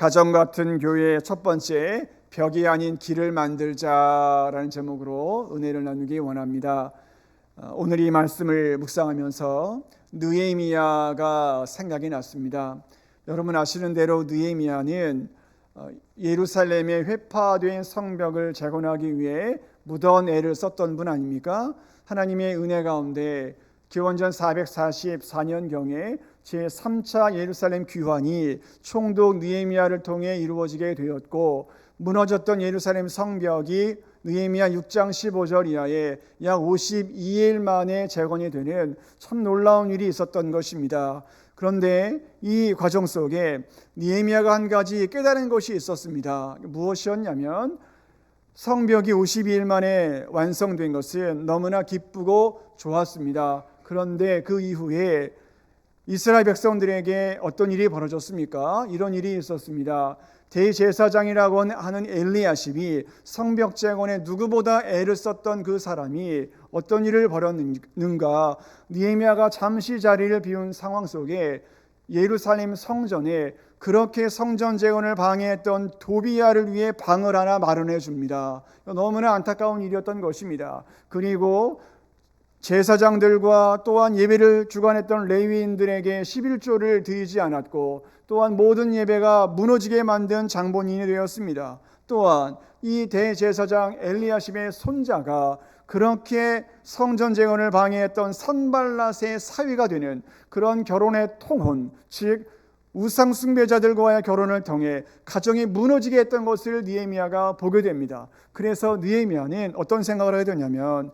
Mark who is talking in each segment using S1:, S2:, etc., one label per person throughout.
S1: 가정 같은 교회의 첫 번째, 벽이 아닌 길을 만들자라는 제목으로 은혜를 나누기 원합니다. 오늘 이 말씀을 묵상하면서 느헤미야가 생각이 났습니다. 여러분 아시는 대로 느헤미야는 예루살렘에 회파된 성벽을 재건하기 위해 무더운 애를 썼던 분 아닙니까? 하나님의 은혜 가운데 기원전 444년경에 제3차 예루살렘 귀환이 총독 느헤미야를 통해 이루어지게 되었고, 무너졌던 예루살렘 성벽이 느헤미야 6장 15절 이하에 약 52일 만에 재건이 되는 참 놀라운 일이 있었던 것입니다. 그런데 이 과정 속에 느헤미야가 한 가지 깨달은 것이 있었습니다. 무엇이었냐면, 성벽이 52일 만에 완성된 것은 너무나 기쁘고 좋았습니다. 그런데 그 이후에 이스라엘 백성들에게 어떤 일이 벌어졌습니까? 이런 일이 있었습니다. 대제사장이라고 하는 엘리야십이 성벽 재건에 누구보다 애를 썼던 그 사람이 어떤 일을 벌였는가? 느헤미야가 잠시 자리를 비운 상황 속에 예루살렘 성전에 그렇게 성전 재건을 방해했던 도비야를 위해 방을 하나 마련해 줍니다. 너무나 안타까운 일이었던 것입니다. 그리고 제사장들과 또한 예배를 주관했던 레위인들에게 11조를 드리지 않았고, 또한 모든 예배가 무너지게 만든 장본인이 되었습니다. 또한 이 대제사장 엘리야십의 손자가 그렇게 성전 재건을 방해했던 산발랏의 사위가 되는 그런 결혼의 통혼, 즉 우상 숭배자들과의 결혼을 통해 가정이 무너지게 했던 것을 느헤미야가 보게 됩니다. 그래서 느헤미야는 어떤 생각을 하게 되냐면,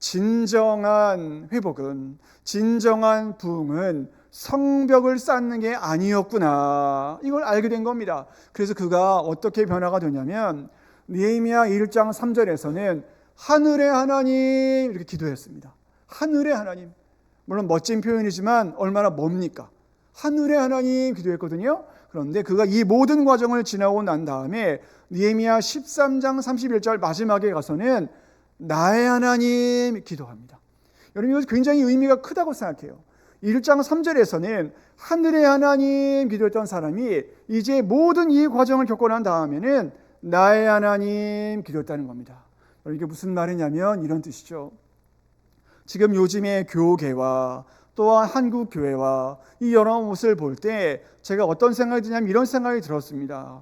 S1: 진정한 회복은, 진정한 부흥은 성벽을 쌓는 게 아니었구나, 이걸 알게 된 겁니다. 그래서 그가 어떻게 변화가 되냐면, 느헤미야 1장 3절에서는 하늘의 하나님 이렇게 기도했습니다. 하늘의 하나님, 물론 멋진 표현이지만 얼마나 멉니까? 하늘의 하나님 기도했거든요. 그런데 그가 이 모든 과정을 지나고 난 다음에 느헤미야 13장 31절 마지막에 가서는 나의 하나님 기도합니다. 여러분, 이거 굉장히 의미가 크다고 생각해요. 1장 3절에서는 하늘의 하나님 기도했던 사람이 이제 모든 이 과정을 겪고 난 다음에는 나의 하나님 기도했다는 겁니다. 여러분, 이게 무슨 말이냐면 이런 뜻이죠. 지금 요즘의 교계와 또한 한국 교회와 이 여러 모습을 볼 때 제가 어떤 생각이 드냐면 이런 생각이 들었습니다.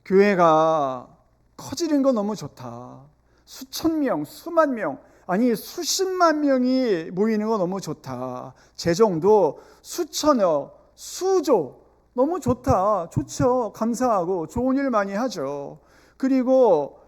S1: 교회가 커지는 거 너무 좋다. 수천 명, 수만 명, 아니 수십만 명이 모이는 거 너무 좋다. 재정도 수천억, 수조, 너무 좋다. 좋죠. 감사하고 좋은 일 많이 하죠. 그리고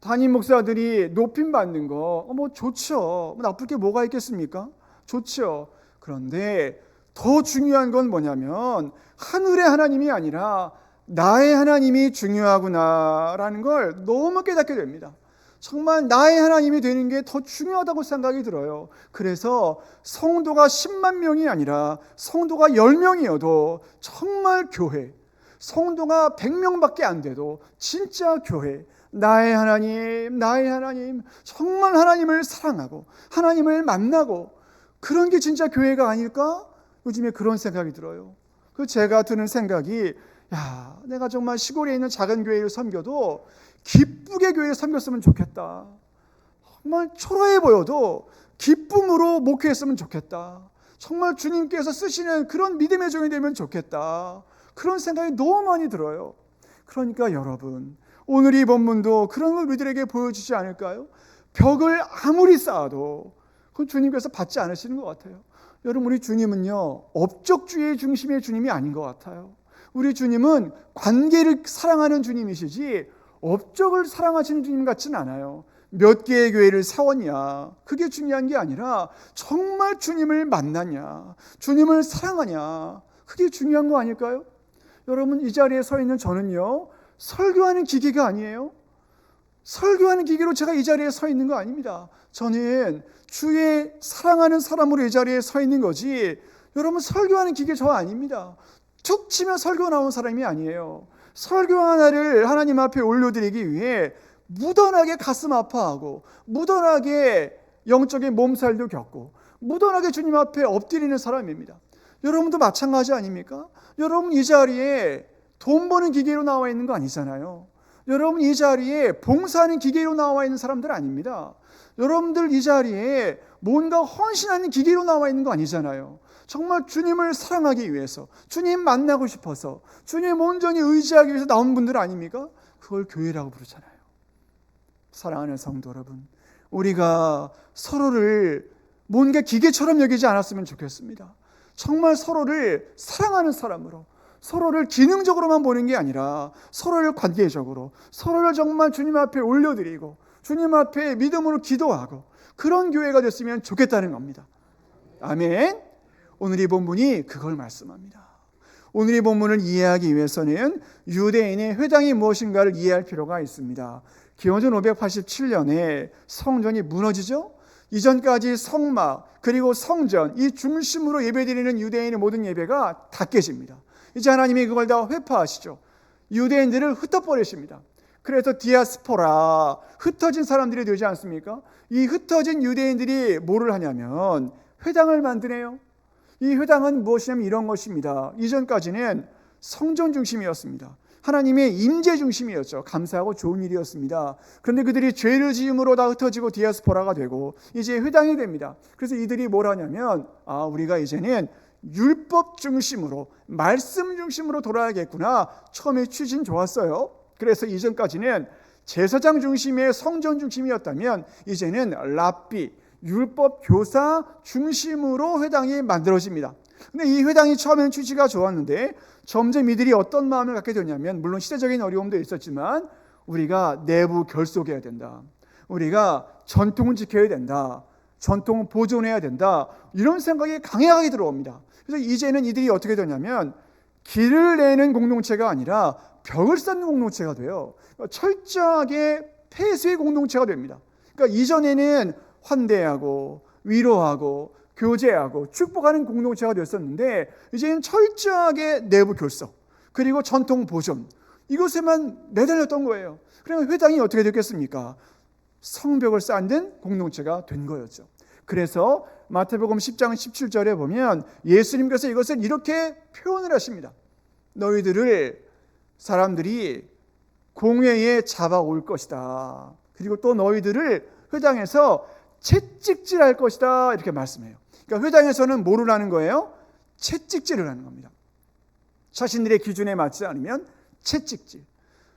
S1: 담임 목사들이 높임 받는 거 뭐 좋죠. 나쁠 게 뭐가 있겠습니까? 좋죠. 그런데 더 중요한 건 뭐냐면 하늘의 하나님이 아니라 나의 하나님이 중요하구나라는 걸 너무 깨닫게 됩니다. 정말 나의 하나님이 되는 게 더 중요하다고 생각이 들어요. 그래서 성도가 10만 명이 아니라 성도가 10명이어도 정말 교회, 성도가 100명밖에 안 돼도 진짜 교회, 나의 하나님, 나의 하나님, 정말 하나님을 사랑하고 하나님을 만나고, 그런 게 진짜 교회가 아닐까? 요즘에 그런 생각이 들어요. 그 제가 드는 생각이, 내가 정말 시골에 있는 작은 교회를 섬겨도 기쁘게 교회를 섬겼으면 좋겠다. 정말 초라해 보여도 기쁨으로 목회했으면 좋겠다. 정말 주님께서 쓰시는 그런 믿음의 종이 되면 좋겠다. 그런 생각이 너무 많이 들어요. 그러니까 여러분, 오늘 이 본문도 그런 걸 우리들에게 보여주지 않을까요? 벽을 아무리 쌓아도 그건 주님께서 받지 않으시는 것 같아요. 여러분, 우리 주님은요, 업적주의 중심의 주님이 아닌 것 같아요. 우리 주님은 관계를 사랑하는 주님이시지 업적을 사랑하시는 주님 같지는 않아요. 몇 개의 교회를 세웠냐, 그게 중요한 게 아니라 정말 주님을 만났냐, 주님을 사랑하냐, 그게 중요한 거 아닐까요? 여러분, 이 자리에 서 있는 저는요, 설교하는 기계가 아니에요. 설교하는 기계로 제가 이 자리에 서 있는 거 아닙니다. 저는 주의 사랑하는 사람으로 이 자리에 서 있는 거지, 여러분 설교하는 기계 저 아닙니다. 툭 치면 설교 나온 사람이 아니에요. 설교 하나를 하나님 앞에 올려드리기 위해 무던하게 가슴 아파하고, 무던하게 영적인 몸살도 겪고, 무던하게 주님 앞에 엎드리는 사람입니다. 여러분도 마찬가지 아닙니까? 여러분 이 자리에 돈 버는 기계로 나와 있는 거 아니잖아요. 여러분 이 자리에 봉사하는 기계로 나와 있는 사람들 아닙니다. 여러분들 이 자리에 뭔가 헌신하는 기계로 나와 있는 거 아니잖아요. 정말 주님을 사랑하기 위해서, 주님 만나고 싶어서, 주님 온전히 의지하기 위해서 나온 분들 아닙니까? 그걸 교회라고 부르잖아요. 사랑하는 성도 여러분, 우리가 서로를 뭔가 기계처럼 여기지 않았으면 좋겠습니다. 정말 서로를 사랑하는 사람으로, 서로를 기능적으로만 보는 게 아니라 서로를 관계적으로, 서로를 정말 주님 앞에 올려드리고 주님 앞에 믿음으로 기도하고, 그런 교회가 됐으면 좋겠다는 겁니다. 아멘. 오늘 이 본문이 그걸 말씀합니다. 오늘 이 본문을 이해하기 위해서는 유대인의 회당이 무엇인가를 이해할 필요가 있습니다. 기원전 587년에 성전이 무너지죠. 이전까지 성막 그리고 성전, 이 중심으로 예배드리는 유대인의 모든 예배가 다 깨집니다. 이제 하나님이 그걸 다 회파하시죠. 유대인들을 흩어버리십니다. 그래서 디아스포라, 흩어진 사람들이 되지 않습니까? 이 흩어진 유대인들이 뭐를 하냐면 회당을 만드네요. 이 회당은 무엇이냐면 이런 것입니다. 이전까지는 성전 중심이었습니다. 하나님의 임재 중심이었죠. 감사하고 좋은 일이었습니다. 그런데 그들이 죄를 지음으로 다 흩어지고 디아스포라가 되고 이제 회당이 됩니다. 그래서 이들이 뭘 하냐면 우리가 이제는 율법 중심으로, 말씀 중심으로 돌아야겠구나. 처음에 취지는 좋았어요. 그래서 이전까지는 제사장 중심의 성전 중심이었다면 이제는 랍비, 율법 교사 중심으로 회당이 만들어집니다. 근데 이 회당이 처음에는 취지가 좋았는데 점점 이들이 어떤 마음을 갖게 되냐면, 물론 시대적인 어려움도 있었지만 우리가 내부 결속해야 된다, 우리가 전통을 지켜야 된다, 전통을 보존해야 된다, 이런 생각이 강하게 들어옵니다. 그래서 이제는 이들이 어떻게 되냐면 길을 내는 공동체가 아니라 벽을 쌓는 공동체가 돼요. 철저하게 폐쇄의 공동체가 됩니다. 그러니까 이전에는 환대하고 위로하고 교제하고 축복하는 공동체가 됐었는데 이제는 철저하게 내부 결속 그리고 전통 보존, 이것에만 매달렸던 거예요. 그러면 회당이 어떻게 됐겠습니까? 성벽을 쌓는 공동체가 된 거였죠. 그래서 마태복음 10장 17절에 보면 예수님께서 이것을 이렇게 표현을 하십니다. 너희들을 사람들이 공회에 잡아올 것이다. 그리고 또 너희들을 회당에서 채찍질할 것이다. 이렇게 말씀해요. 그러니까 회당에서는 뭐를 하는 거예요? 채찍질을 하는 겁니다. 자신들의 기준에 맞지 않으면 채찍질.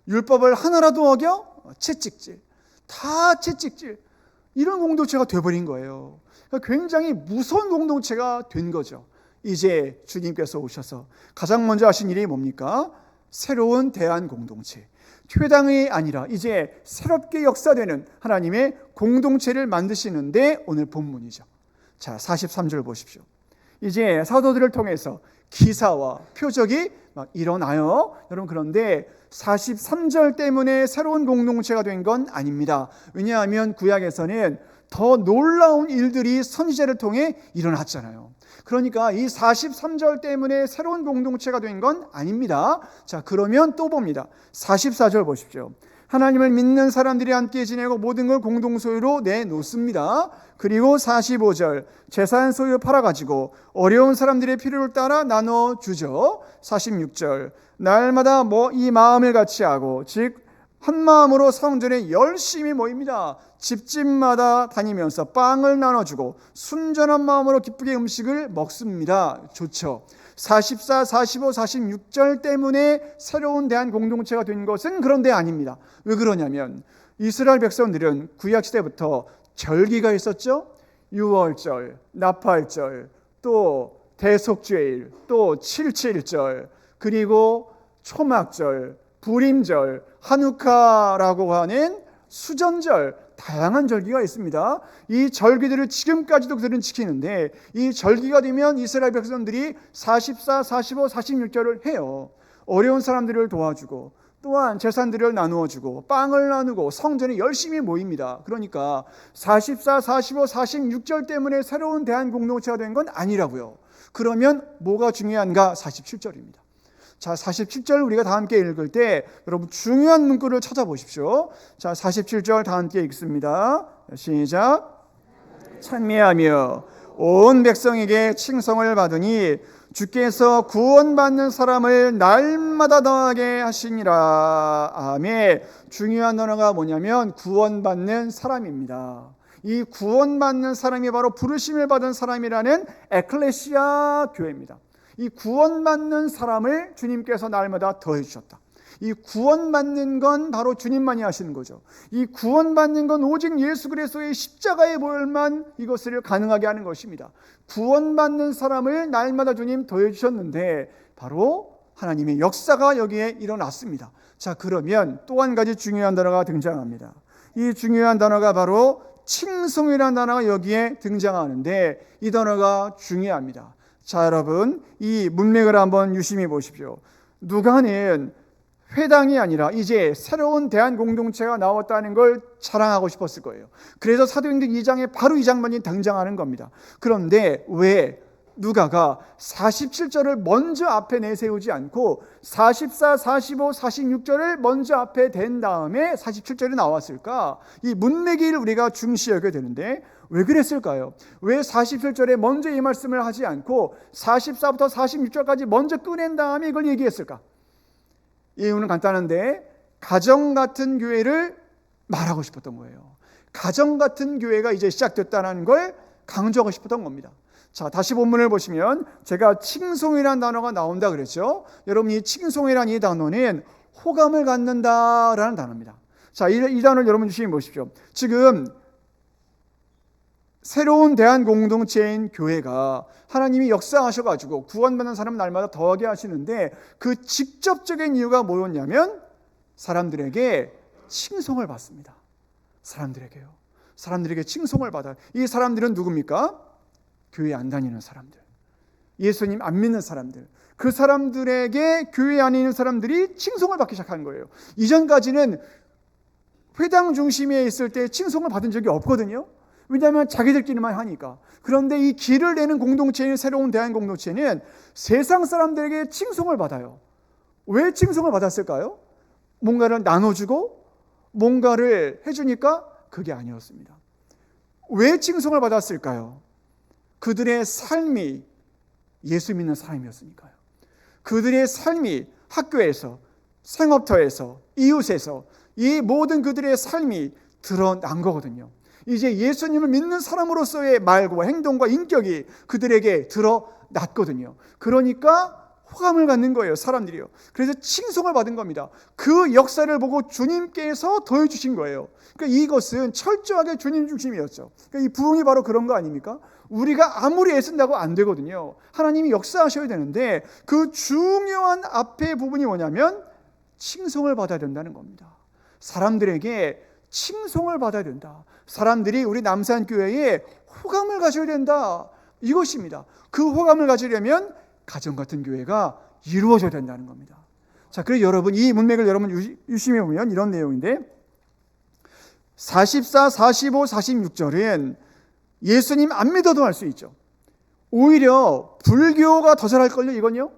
S1: 율법을 하나라도 어겨? 채찍질. 다 채찍질. 이런 공동체가 돼버린 거예요. 그러니까 굉장히 무서운 공동체가 된 거죠. 이제 주님께서 오셔서 가장 먼저 하신 일이 뭡니까? 새로운 대안 공동체. 회당이 아니라 이제 새롭게 역사되는 하나님의 공동체를 만드시는데 오늘 본문이죠. 자, 43절 보십시오. 이제 사도들을 통해서 기사와 표적이 막 일어나요. 여러분, 그런데 43절 때문에 새로운 공동체가 된 건 아닙니다. 왜냐하면 구약에서는 더 놀라운 일들이 선지자를 통해 일어났잖아요. 그러니까 이 43절 때문에 새로운 공동체가 된 건 아닙니다. 자, 그러면 또 봅니다. 44절 보십시오. 하나님을 믿는 사람들이 함께 지내고 모든 걸 공동소유로 내놓습니다. 그리고 45절, 재산 소유 팔아가지고 어려운 사람들의 필요를 따라 나눠주죠. 46절, 날마다 이 마음을 같이 하고, 즉 한 마음으로 성전에 열심히 모입니다. 집집마다 다니면서 빵을 나눠주고 순전한 마음으로 기쁘게 음식을 먹습니다. 좋죠. 44, 45, 46절 때문에 새로운 대한 공동체가 된 것은 그런데 아닙니다. 왜 그러냐면 이스라엘 백성들은 구약시대부터 절기가 있었죠. 유월절, 나팔절, 또 대속죄일, 또 칠칠절, 그리고 초막절, 부림절, 하누카라고 하는 수전절, 다양한 절기가 있습니다. 이 절기들을 지금까지도 그들은 지키는데 이 절기가 되면 이스라엘 백성들이 44, 45, 46절을 해요. 어려운 사람들을 도와주고 또한 재산들을 나누어주고 빵을 나누고 성전에 열심히 모입니다. 그러니까 44, 45, 46절 때문에 새로운 대한 공동체가 된 건 아니라고요. 그러면 뭐가 중요한가? 47절입니다. 자, 47절 우리가 다 함께 읽을 때 여러분 중요한 문구를 찾아보십시오. 자, 47절 다 함께 읽습니다. 시작. 찬미하며 온 백성에게 칭송을 받으니 주께서 구원받는 사람을 날마다 더하게 하시니라. 아멘. 중요한 단어가 뭐냐면 구원받는 사람입니다. 이 구원받는 사람이 바로 부르심을 받은 사람이라는 에클레시아 교회입니다. 이 구원받는 사람을 주님께서 날마다 더해 주셨다. 이 구원받는 건 바로 주님만이 하시는 거죠. 이 구원받는 건 오직 예수 그리스도의 십자가의 보혈만 이것을 가능하게 하는 것입니다. 구원받는 사람을 날마다 주님 더해 주셨는데 바로 하나님의 역사가 여기에 일어났습니다. 자, 그러면 또 한 가지 중요한 단어가 등장합니다. 이 중요한 단어가 바로 칭송이라는 단어가 여기에 등장하는데 이 단어가 중요합니다. 자, 여러분, 이 문맥을 한번 유심히 보십시오. 누가는 회당이 아니라 이제 새로운 대한공동체가 나왔다는 걸 자랑하고 싶었을 거예요. 그래서 사도행전 2장에 바로 이 장면이 등장하는 겁니다. 그런데 왜 누가가 47절을 먼저 앞에 내세우지 않고 44, 45, 46절을 먼저 앞에 댄 다음에 47절이 나왔을까? 이 문맥을 우리가 중시 여겨야 되는데 왜 그랬을까요? 왜 47절에 먼저 이 말씀을 하지 않고 44부터 46절까지 먼저 꺼낸 다음에 이걸 얘기했을까? 이유는 간단한데 가정 같은 교회를 말하고 싶었던 거예요. 가정 같은 교회가 이제 시작됐다는 걸 강조하고 싶었던 겁니다. 자, 다시 본문을 보시면 제가 칭송이라는 단어가 나온다 그랬죠. 여러분, 이 칭송이라는 이 단어는 호감을 갖는다라는 단어입니다. 자, 이 단어를 여러분 주시면 보십시오. 지금 새로운 대한공동체인 교회가 하나님이 역사하셔가지고 구원받는 사람 날마다 더하게 하시는데 그 직접적인 이유가 뭐였냐면 사람들에게 칭송을 받습니다. 사람들에게 칭송을 받아요. 이 사람들은 누굽니까? 교회 안 다니는 사람들, 예수님 안 믿는 사람들, 그 사람들에게 교회 안에 있는 사람들이 칭송을 받기 시작한 거예요. 이전까지는 회당 중심에 있을 때 칭송을 받은 적이 없거든요. 왜냐하면 자기들끼리만 하니까. 그런데 이 길을 내는 공동체인 새로운 대한공동체는 세상 사람들에게 칭송을 받아요. 왜 칭송을 받았을까요? 뭔가를 나눠주고 뭔가를 해주니까 그게 아니었습니다. 왜 칭송을 받았을까요? 그들의 삶이 예수 믿는 사람이었으니까요. 그들의 삶이 학교에서, 생업터에서, 이웃에서 이 모든 그들의 삶이 드러난 거거든요. 이제 예수님을 믿는 사람으로서의 말과 행동과 인격이 그들에게 드러났거든요. 그러니까 호감을 갖는 거예요, 사람들이요. 그래서 칭송을 받은 겁니다. 그 역사를 보고 주님께서 더해주신 거예요. 그러니까 이것은 철저하게 주님 중심이었죠. 그러니까 이 부흥이 바로 그런 거 아닙니까? 우리가 아무리 애쓴다고 안 되거든요. 하나님이 역사하셔야 되는데 그 중요한 앞에 부분이 뭐냐면 칭송을 받아야 된다는 겁니다. 사람들에게 칭송을 받아야 된다. 사람들이 우리 남산교회에 호감을 가져야 된다. 이것입니다. 그 호감을 가지려면 가정 같은 교회가 이루어져야 된다는 겁니다. 자, 그래서 여러분 이 문맥을 여러분 유심히 보면 이런 내용인데 44, 45, 46절은 예수님 안 믿어도 할 수 있죠. 오히려 불교가 더 잘할걸요, 이건요.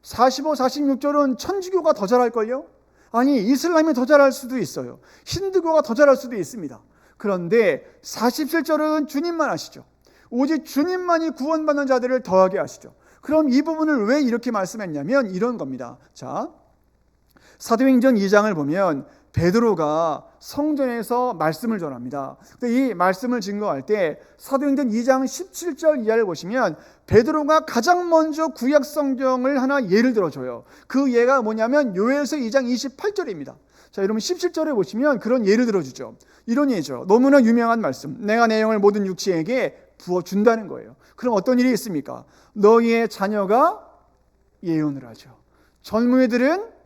S1: 45, 46절은 천주교가 더 잘할걸요. 아니, 이슬람이 더 잘할 수도 있어요. 힌두교가 더 잘할 수도 있습니다. 그런데 47절은 주님만 아시죠. 오직 주님만이 구원받는 자들을 더하게 하시죠. 그럼 이 부분을 왜 이렇게 말씀했냐면 이런 겁니다. 자, 사도행전 2장을 보면 베드로가 성전에서 말씀을 전합니다. 이 말씀을 증거할 때 사도행전 2장 17절 이하를 보시면 베드로가 가장 먼저 구약 성경을 하나 예를 들어줘요. 그 예가 뭐냐면 요엘서 2장 28절입니다. 자, 여러분 17절에 보시면 그런 예를 들어주죠. 이런 예죠. 너무나 유명한 말씀. 내가 내 영을 모든 육체에게 부어준다는 거예요. 그럼 어떤 일이 있습니까? 너희의 자녀가 예언을 하죠. 젊은이들은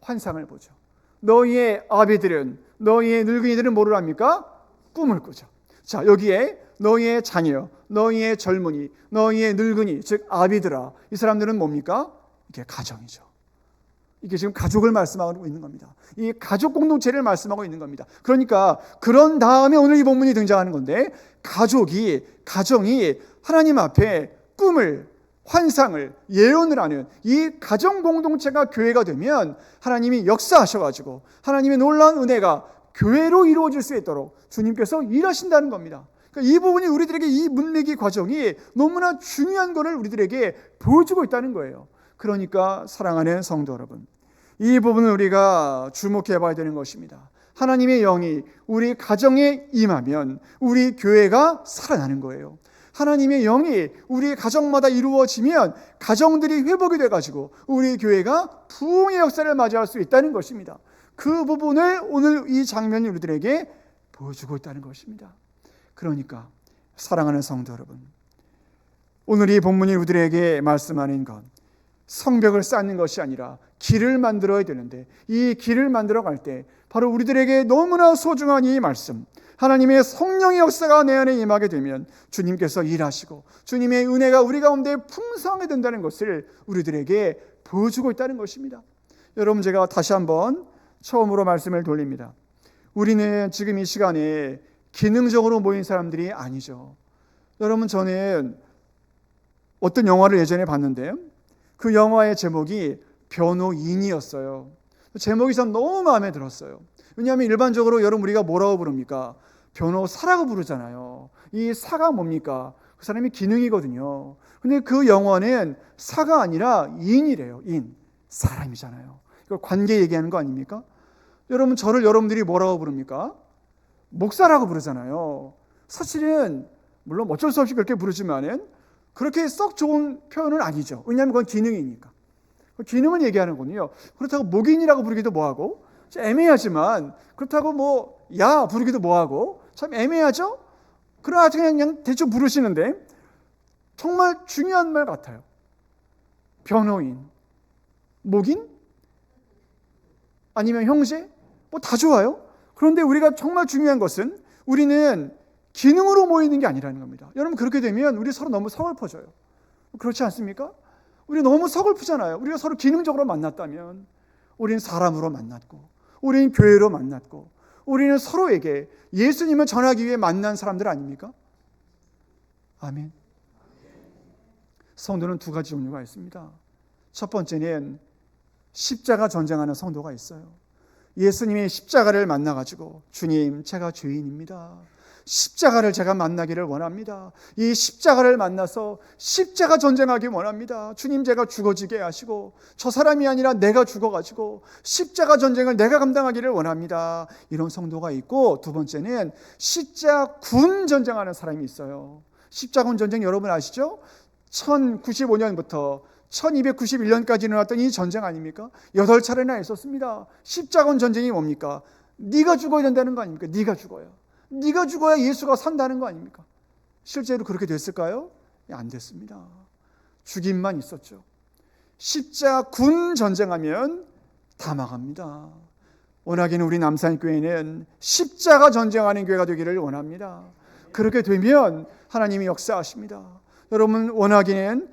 S1: 환상을 보죠. 너희의 아비들은, 너희의 늙은이들은 뭐를 합니까? 꿈을 꾸죠. 자, 여기에 너희의 자녀, 너희의 젊은이, 너희의 늙은이, 즉 아비들아, 이 사람들은 뭡니까? 이게 가정이죠. 이게 지금 가족을 말씀하고 있는 겁니다. 이 가족 공동체를 말씀하고 있는 겁니다. 그러니까 그런 다음에 오늘 이 본문이 등장하는 건데 가정이 하나님 앞에 꿈을, 환상을, 예언을 하는 이 가정 공동체가 교회가 되면 하나님이 역사하셔가지고 하나님의 놀라운 은혜가 교회로 이루어질 수 있도록 주님께서 일하신다는 겁니다. 그러니까 이 부분이 우리들에게 이 문맥의 과정이 너무나 중요한 것을 우리들에게 보여주고 있다는 거예요. 그러니까 사랑하는 성도 여러분, 이 부분을 우리가 주목해 봐야 되는 것입니다. 하나님의 영이 우리 가정에 임하면 우리 교회가 살아나는 거예요. 하나님의 영이 우리 가정마다 이루어지면 가정들이 회복이 돼가지고 우리 교회가 부흥의 역사를 맞이할 수 있다는 것입니다. 그 부분을 오늘 이 장면이 우리들에게 보여주고 있다는 것입니다. 그러니까 사랑하는 성도 여러분, 오늘 이 본문이 우리들에게 말씀하는 것, 성벽을 쌓는 것이 아니라 길을 만들어야 되는데, 이 길을 만들어 갈 때 바로 우리들에게 너무나 소중한 이 말씀, 하나님의 성령의 역사가 내 안에 임하게 되면 주님께서 일하시고 주님의 은혜가 우리 가운데 풍성하게 된다는 것을 우리들에게 보여주고 있다는 것입니다. 여러분, 제가 다시 한번 처음으로 말씀을 돌립니다. 우리는 지금 이 시간에 기능적으로 모인 사람들이 아니죠. 여러분, 저는 어떤 영화를 예전에 봤는데요, 그 영화의 제목이 변호인이었어요. 제목이 전 너무 마음에 들었어요. 왜냐하면 일반적으로 여러분 우리가 뭐라고 부릅니까? 변호사라고 부르잖아요. 이 사가 뭡니까? 그 사람이 기능이거든요. 근데 그 영화는 사가 아니라 인이래요. 인, 사람이잖아요. 이걸 관계 얘기하는 거 아닙니까? 여러분, 저를 여러분들이 뭐라고 부릅니까? 목사라고 부르잖아요. 사실은 물론 어쩔 수 없이 그렇게 부르지만은 그렇게 썩 좋은 표현은 아니죠. 왜냐하면 그건 기능이니까. 기능을 얘기하는 거군요. 그렇다고 목인이라고 부르기도 뭐하고 애매하지만, 그렇다고 야 부르기도 뭐하고 참 애매하죠. 그러나 그냥 대충 부르시는데 정말 중요한 말 같아요. 변호인, 목인, 아니면 형제, 다 좋아요. 그런데 우리가 정말 중요한 것은 우리는 기능으로 모이는 게 아니라는 겁니다. 여러분, 그렇게 되면 우리 서로 너무 서글퍼져요. 그렇지 않습니까? 우리 너무 서글프잖아요. 우리가 서로 기능적으로 만났다면 우리는 사람으로 만났고, 우리는 교회로 만났고, 우리는 서로에게 예수님을 전하기 위해 만난 사람들 아닙니까? 아멘. 성도는 두 가지 종류가 있습니다. 첫 번째는 십자가 전쟁하는 성도가 있어요. 예수님의 십자가를 만나가지고, 주님, 제가 죄인입니다. 십자가를 제가 만나기를 원합니다. 이 십자가를 만나서 십자가 전쟁하기 원합니다. 주님, 제가 죽어지게 하시고 저 사람이 아니라 내가 죽어가지고 십자가 전쟁을 내가 감당하기를 원합니다. 이런 성도가 있고, 두 번째는 십자군 전쟁하는 사람이 있어요. 십자군 전쟁 여러분 아시죠? 1095년부터 1291년까지 일어났던 이 전쟁 아닙니까? 8차례나 있었습니다. 십자군 전쟁이 뭡니까? 네가 죽어야 된다는 거 아닙니까? 네가 죽어요. 네가 죽어야 예수가 산다는 거 아닙니까? 실제로 그렇게 됐을까요? 안 됐습니다. 죽임만 있었죠. 십자군 전쟁하면 다 망합니다. 원하기는 우리 남산교회는 십자가 전쟁하는 교회가 되기를 원합니다. 그렇게 되면 하나님이 역사하십니다. 여러분, 원하기는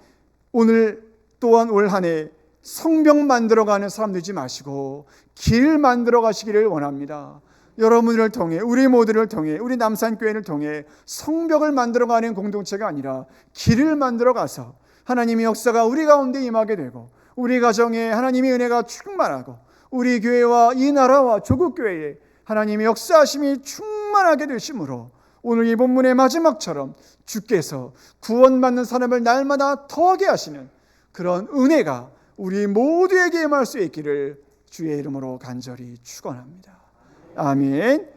S1: 오늘 또한 올 한 해 성벽 만들어가는 사람 되지 마시고 길 만들어 가시기를 원합니다. 여러분을 통해, 우리 모두를 통해, 우리 남산교회를 통해 성벽을 만들어가는 공동체가 아니라 길을 만들어 가서 하나님의 역사가 우리 가운데 임하게 되고, 우리 가정에 하나님의 은혜가 충만하고, 우리 교회와 이 나라와 조국교회에 하나님의 역사하심이 충만하게 되심으로 오늘 이 본문의 마지막처럼 주께서 구원받는 사람을 날마다 더하게 하시는 그런 은혜가 우리 모두에게 임할 수 있기를 주의 이름으로 간절히 축원합니다. 아멘.